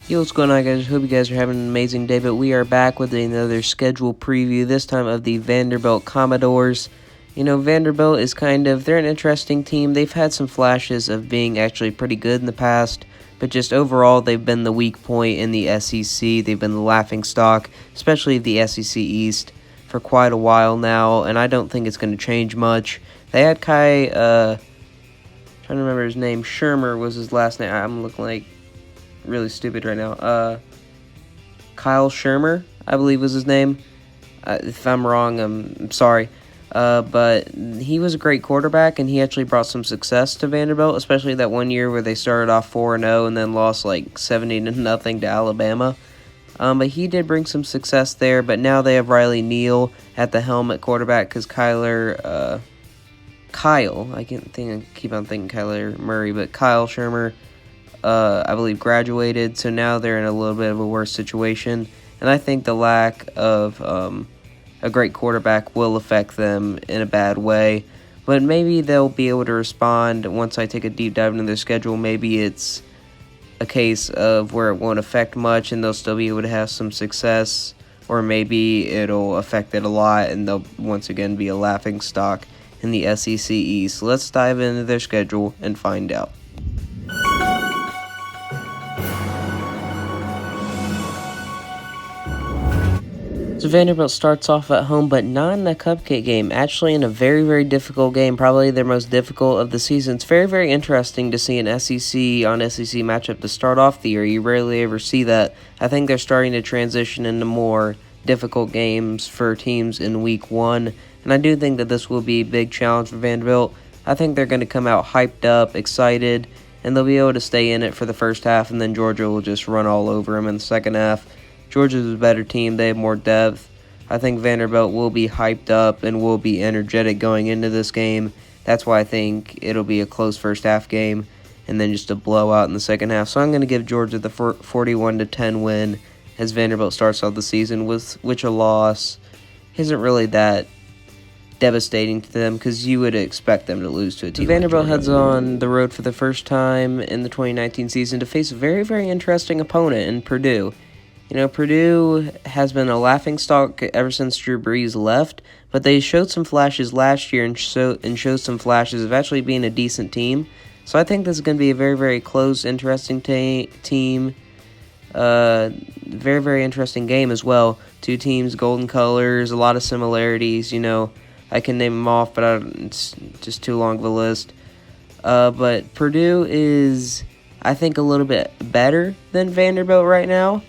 Yo, what's going on, guys? Hope you guys are having an amazing day, but we are back with another schedule preview, this time of the Vanderbilt Commodores. Vanderbilt is they're an interesting team. They've had some flashes of being actually pretty good in the past, but just overall, they've been the weak point in the SEC. They've been the laughing stock, especially the SEC East, for quite a while now, and I don't think it's going to change much. They had trying to remember his name, Shermer was his last name. I'm looking like really stupid right now. Kyle Shermer, I believe was his name. If I'm wrong, I'm sorry. But he was a great quarterback, and he actually brought some success to Vanderbilt, especially that one year where they started off 4-0 and then lost like 70-0 to Alabama. But he did bring some success there. But now they have Riley Neal at the helm at quarterback because Kyle, I keep on thinking Kyler Murray, but Kyle Shermer, I believe, graduated, so now they're in a little bit of a worse situation, and I think the lack of a great quarterback will affect them in a bad way, but maybe they'll be able to respond once I take a deep dive into their schedule. Maybe it's a case of where it won't affect much and they'll still be able to have some success, or maybe it'll affect it a lot and they'll once again be a laughing stock in the SEC East. So let's dive into their schedule and find out. So Vanderbilt starts off at home, but not in a cupcake game, actually in a very, very difficult game, probably their most difficult of the season. It's very, very interesting to see an SEC on SEC matchup to start off the year. You rarely ever see that. I think they're starting to transition into more difficult games for teams in week one, and I do think that this will be a big challenge for Vanderbilt. I think they're going to come out hyped up, excited, and they'll be able to stay in it for the first half, and then Georgia will just run all over them in the second half. Georgia's a better team. They have more depth. I think Vanderbilt will be hyped up and will be energetic going into this game. That's why I think it'll be a close first half game and then just a blowout in the second half. So I'm going to give Georgia the 41-10 win as Vanderbilt starts off the season, with which a loss isn't really that devastating to them because you would expect them to lose to a team. Vanderbilt heads on the road for the first time in the 2019 season to face a very, very interesting opponent in Purdue. Purdue has been a laughingstock ever since Drew Brees left, but they showed some flashes last year and showed some flashes of actually being a decent team. So I think this is going to be a very, very close, interesting team. Very, very interesting game as well. Two teams, golden colors, a lot of similarities. I can name them off, but it's just too long of a list. But Purdue is, I think, a little bit better than Vanderbilt right now.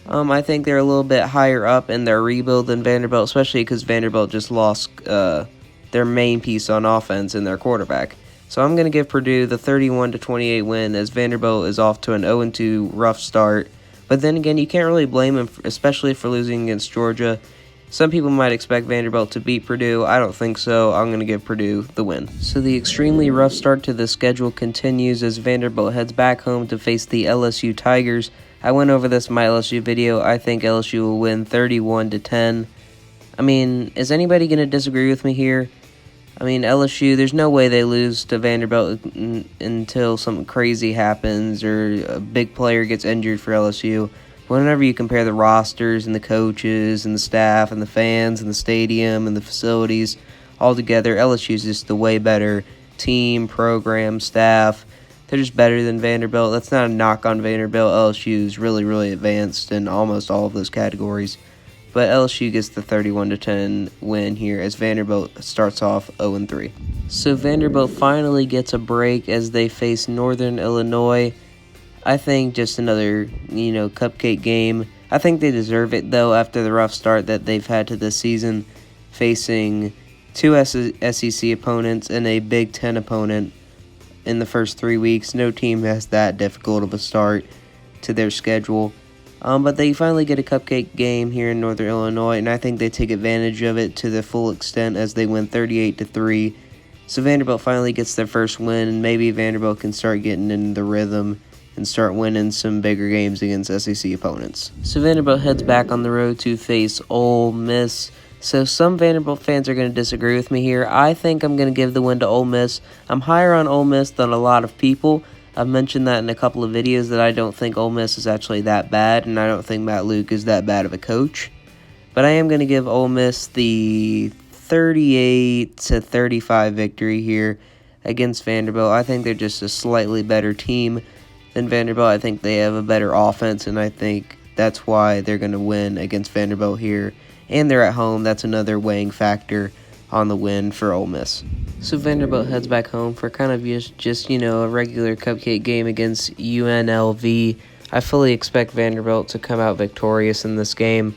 I think they're a little bit higher up in their rebuild than Vanderbilt, especially because Vanderbilt just lost their main piece on offense in their quarterback. So I'm going to give Purdue the 31-28 win as Vanderbilt is off to an 0-2 rough start. But then again, you can't really blame them, especially for losing against Georgia. Some people might expect Vanderbilt to beat Purdue. I don't think so. I'm going to give Purdue the win. So the extremely rough start to the schedule continues as Vanderbilt heads back home to face the LSU Tigers. I went over this in my LSU video. I think LSU will win 31-10. Is anybody going to disagree with me here? LSU, there's no way they lose to Vanderbilt until something crazy happens or a big player gets injured for LSU. Whenever you compare the rosters and the coaches and the staff and the fans and the stadium and the facilities all together, LSU is just the way better team, program, staff. They're just better than Vanderbilt. That's not a knock on Vanderbilt. LSU is really, really advanced in almost all of those categories. But LSU gets the 31-10 win here as Vanderbilt starts off 0-3. So Vanderbilt finally gets a break as they face Northern Illinois. I think just another, cupcake game. I think they deserve it, though, after the rough start that they've had to this season, facing two SEC opponents and a Big Ten opponent in the first 3 weeks. No team has that difficult of a start to their schedule. But they finally get a cupcake game here in Northern Illinois, and I think they take advantage of it to the full extent as they win 38-3. So Vanderbilt finally gets their first win, and maybe Vanderbilt can start getting in the rhythm and start winning some bigger games against SEC opponents. So Vanderbilt heads back on the road to face Ole Miss. So some Vanderbilt fans are going to disagree with me here. I think I'm going to give the win to Ole Miss. I'm higher on Ole Miss than a lot of people. I've mentioned that in a couple of videos that I don't think Ole Miss is actually that bad, and I don't think Matt Luke is that bad of a coach. But I am going to give Ole Miss the 38-35 victory here against Vanderbilt. I think they're just a slightly better team than Vanderbilt. I think they have a better offense, and I think that's why they're going to win against Vanderbilt here. And they're at home. That's another weighing factor on the win for Ole Miss. So Vanderbilt heads back home for kind of just a regular cupcake game against UNLV. I fully expect Vanderbilt to come out victorious in this game.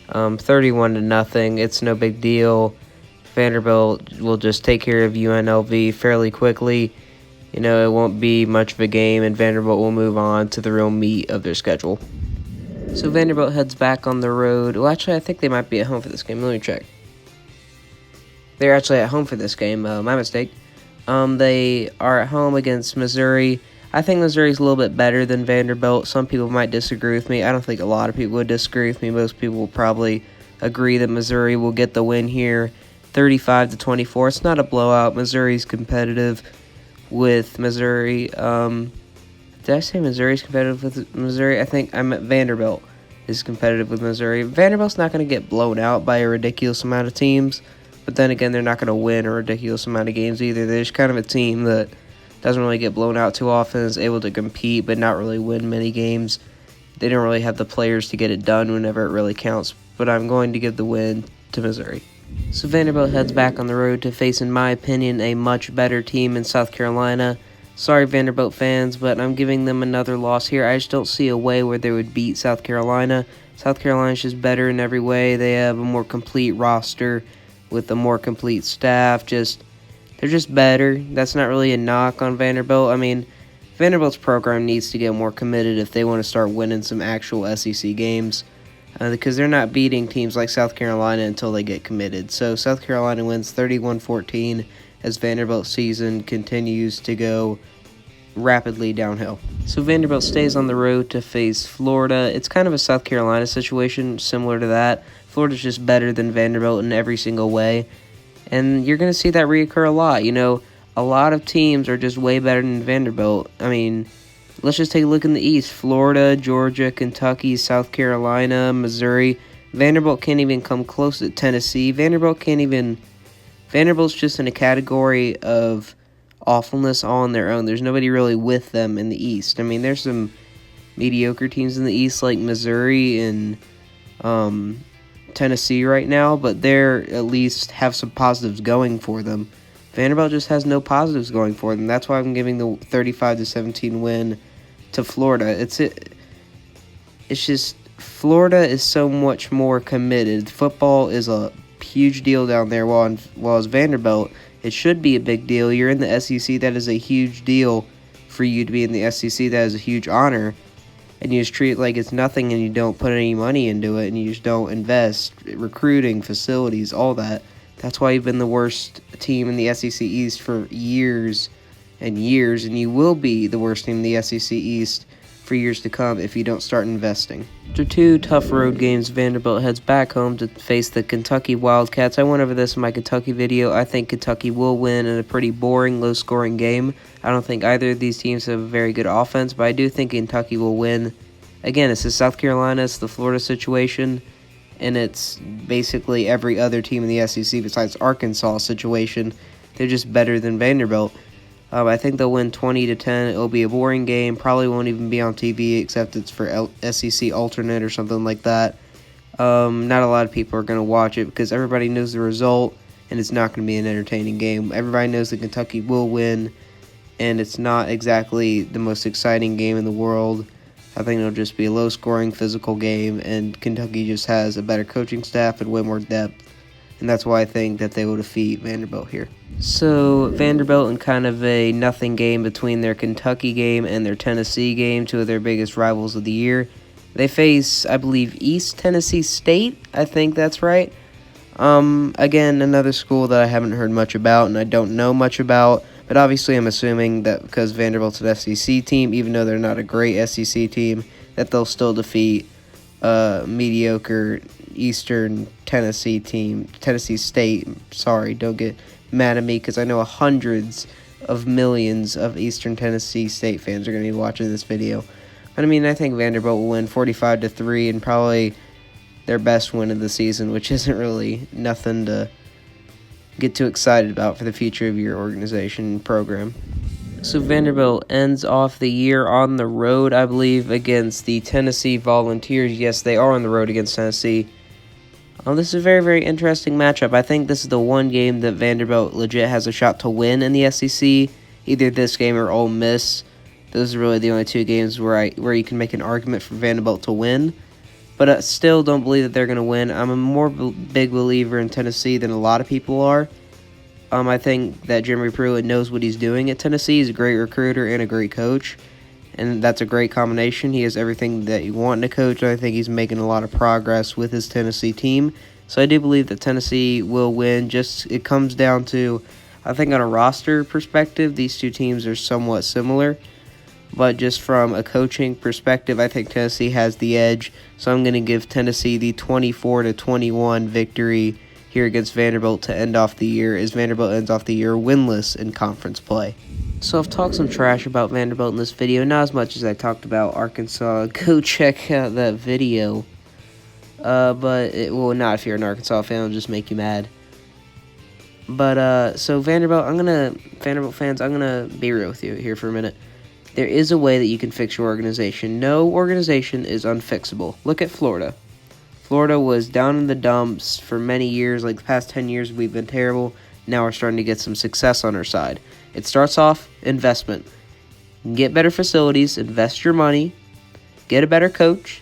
31-0. It's no big deal. Vanderbilt will just take care of UNLV fairly quickly. It won't be much of a game, and Vanderbilt will move on to the real meat of their schedule. So Vanderbilt heads back on the road. Well, actually, I think they might be at home for this game. Let me check. They're actually at home for this game. My mistake. They are at home against Missouri. I think Missouri's a little bit better than Vanderbilt. Some people might disagree with me. I don't think a lot of people would disagree with me. Most people will probably agree that Missouri will get the win here, 35-24. It's not a blowout. Missouri's competitive with Missouri. Did I say Missouri's competitive with Missouri? I think I meant Vanderbilt is competitive with Missouri. Vanderbilt's not going to get blown out by a ridiculous amount of teams. But then again, they're not going to win a ridiculous amount of games either. They're just kind of a team that doesn't really get blown out too often, is able to compete but not really win many games. They don't really have the players to get it done whenever it really counts. But I'm going to give the win to Missouri. So Vanderbilt heads back on the road to face, in my opinion, a much better team in South Carolina. Sorry, Vanderbilt fans, but I'm giving them another loss here. I just don't see a way where they would beat South Carolina. South Carolina's just better in every way. They have a more complete roster with a more complete staff. They're just better. That's not really a knock on Vanderbilt. I mean, Vanderbilt's program needs to get more committed if they want to start winning some actual SEC games, because they're not beating teams like South Carolina until they get committed. So South Carolina wins 31-14 as Vanderbilt's season continues to go rapidly downhill. So Vanderbilt stays on the road to face Florida. It's kind of a South Carolina situation similar to that. Florida's just better than Vanderbilt in every single way. And you're going to see that reoccur a lot. A lot of teams are just way better than Vanderbilt. I mean, let's just take a look in the East. Florida, Georgia, Kentucky, South Carolina, Missouri. Vanderbilt can't even come close to Tennessee. Vanderbilt's just in a category of awfulness all on their own. There's nobody really with them in the East. I mean, there's some mediocre teams in the East like Missouri and Tennessee right now, but they're at least have some positives going for them. Vanderbilt just has no positives going for them. That's why I'm giving the 35-17 win to Florida. It's just Florida is so much more committed. Football is a huge deal down there, while as Vanderbilt, it should be a big deal. You're in the SEC. That is a huge deal for you to be in the SEC. That is a huge honor. And you just treat it like it's nothing, and you don't put any money into it, and you just don't invest, recruiting, facilities, all that. That's why you've been the worst team in the SEC East for years and years, and you will be the worst team in the SEC East for years to come if you don't start investing. After two tough road games, Vanderbilt heads back home to face the Kentucky Wildcats. I went over this in my Kentucky video. I think Kentucky will win in a pretty boring, low-scoring game. I don't think either of these teams have a very good offense, but I do think Kentucky will win. Again, it's the South Carolina, it's the Florida situation, and it's basically every other team in the SEC besides Arkansas situation. They're just better than Vanderbilt. I think they'll win 20-10. It'll be a boring game. Probably won't even be on TV except it's for SEC alternate or something like that. Not a lot of people are going to watch it because everybody knows the result, and it's not going to be an entertaining game. Everybody knows that Kentucky will win, and it's not exactly the most exciting game in the world. I think it'll just be a low-scoring, physical game, and Kentucky just has a better coaching staff and way more depth. And that's why I think that they will defeat Vanderbilt here. So Vanderbilt in kind of a nothing game between their Kentucky game and their Tennessee game, two of their biggest rivals of the year. They face, I believe, East Tennessee State. I think that's right. Again, another school that I haven't heard much about and I don't know much about. But obviously I'm assuming that because Vanderbilt's an SEC team, even though they're not a great SEC team, that they'll still defeat mediocre Eastern Tennessee team, Tennessee State. Sorry, don't get mad at me because I know hundreds of millions of Eastern Tennessee State fans are going to be watching this video. But I mean, I think Vanderbilt will win 45-3 and probably their best win of the season, which isn't really nothing to get too excited about for the future of your organization and program. So Vanderbilt ends off the year on the road, I believe, against the Tennessee Volunteers. Yes, they are on the road against Tennessee. This is a very, very interesting matchup. I think this is the one game that Vanderbilt legit has a shot to win in the SEC, either this game or Ole Miss. Those are really the only two games where you can make an argument for Vanderbilt to win. But I still don't believe that they're going to win. I'm a more big believer in Tennessee than a lot of people are. I think that Jeremy Pruitt knows what he's doing at Tennessee. He's a great recruiter and a great coach, and that's a great combination. He has everything that you want in a coach, and I think he's making a lot of progress with his Tennessee team. So I do believe that Tennessee will win. Just it comes down to, I think on a roster perspective, these two teams are somewhat similar. But just from a coaching perspective, I think Tennessee has the edge. So I'm going to give Tennessee the 24-21 victory here against Vanderbilt to end off the year, as Vanderbilt ends off the year winless in conference play. So I've talked some trash about Vanderbilt in this video, not as much as I talked about Arkansas. Go check out that video. But it will not, if you're an Arkansas fan, it'll just make you mad. But so Vanderbilt fans, I'm gonna be real with you here for a minute. There is a way that you can fix your organization. No organization is unfixable. Look at Florida. Florida was down in the dumps for many years. Like the past 10 years, we've been terrible. Now we're starting to get some success on our side. It starts off investment. Get better facilities, invest your money, get a better coach.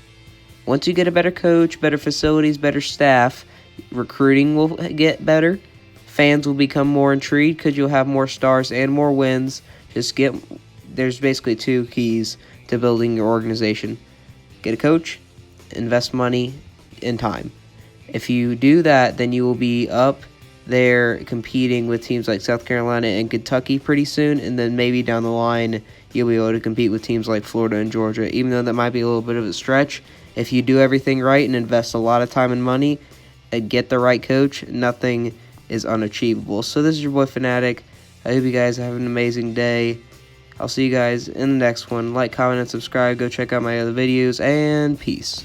Once you get a better coach, better facilities, better staff, recruiting will get better. Fans will become more intrigued because you'll have more stars and more wins. There's basically two keys to building your organization. Get a coach, invest money, and time. If you do that, then you will be up there competing with teams like South Carolina and Kentucky pretty soon, and then maybe down the line you'll be able to compete with teams like Florida and Georgia, even though that might be a little bit of a stretch. If you do everything right and invest a lot of time and money and get the right coach, nothing is unachievable. So this is your boy Fanatic. I hope you guys have an amazing day. I'll see you guys in the next one. Like, comment, and subscribe. Go check out my other videos, and peace.